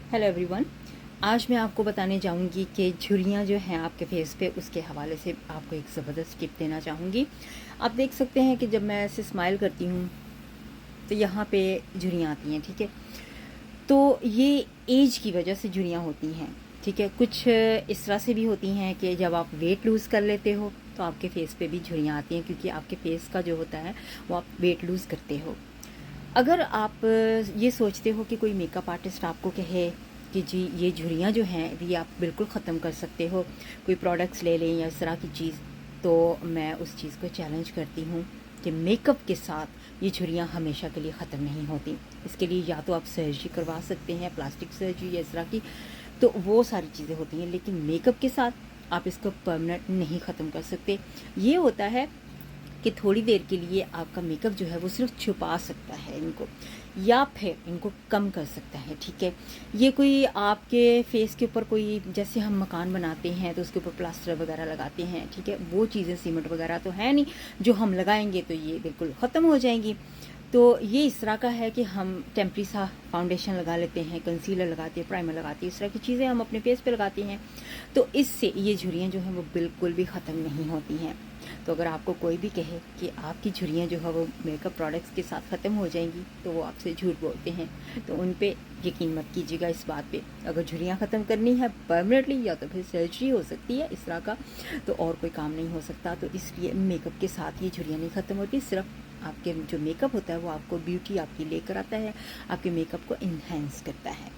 Hello everyone. आज मैं आपको बताने जाऊंगी कि झुर्रियाँ जो हैं आपके फेस पे, उसके हवाले से आपको एक ज़बरदस्त टिप देना चाहूँगी। आप देख सकते हैं कि जब मैं ऐसे स्माइल करती हूँ तो यहाँ पे झुर्रियाँ आती हैं, ठीक है। तो ये एज की वजह से झुर्रियाँ होती हैं, ठीक है। कुछ इस तरह से भी होती हैं कि जब आप वेट लूज़ कर लेते हो तो आपके फेस पे भी झुर्रियाँ आती हैं, क्योंकि आपके फेस का जो होता है वो आप वेट लूज़ करते हो। अगर आप ये सोचते हो कि कोई मेकअप आर्टिस्ट आपको कहे कि जी ये झुर्रियाँ जो हैं ये आप बिल्कुल ख़त्म कर सकते हो, कोई प्रोडक्ट्स ले लें या इस तरह की चीज़, तो मैं उस चीज़ को चैलेंज करती हूँ कि मेकअप के साथ ये झुर्रियाँ हमेशा के लिए ख़त्म नहीं होती। इसके लिए या तो आप सर्जरी करवा सकते हैं, प्लास्टिक सर्जरी या इस तरह की, तो वो सारी चीज़ें होती हैं, लेकिन मेकअप के साथ आप इसको परमानेंट नहीं ख़त्म कर सकते। ये होता है कि थोड़ी देर के लिए आपका मेकअप जो है वो सिर्फ छुपा सकता है इनको, या फिर इनको कम कर सकता है, ठीक है। ये कोई आपके फेस के ऊपर, कोई जैसे हम मकान बनाते हैं तो उसके ऊपर प्लास्टर वगैरह लगाते हैं, ठीक है, वो चीज़ें सीमेंट वगैरह तो है नहीं जो हम लगाएंगे तो ये बिल्कुल ख़त्म हो जाएंगी। तो ये इस तरह का है कि हम टेम्परी सा फाउंडेशन लगा लेते हैं, कंसीलर लगाते हैं, प्राइमर लगाते हैं, इस तरह की चीज़ें हम अपने फेस पे लगाते हैं, तो इससे ये झुर्रियाँ जो हैं वो बिल्कुल भी ख़त्म नहीं होती हैं। तो अगर आपको कोई भी कहे कि आपकी झुर्रियाँ जो है वो मेकअप प्रोडक्ट्स के साथ ख़त्म हो जाएंगी, तो वो आपसे झूठ बोलते हैं। तो उन पे यकीन मत कीजिएगा इस बात पे। अगर झुर्रियाँ ख़त्म करनी है परमानेंटली, या तो फिर सर्जरी हो सकती है इस तरह का, तो और कोई काम नहीं हो सकता। तो इसलिए मेकअप के साथ ये झुर्रियाँ नहीं ख़त्म होती। सिर्फ आपके जो मेकअप होता है वो आपको ब्यूटी आपकी लेकर आता है, आपके मेकअप को इन्हेंस करता है।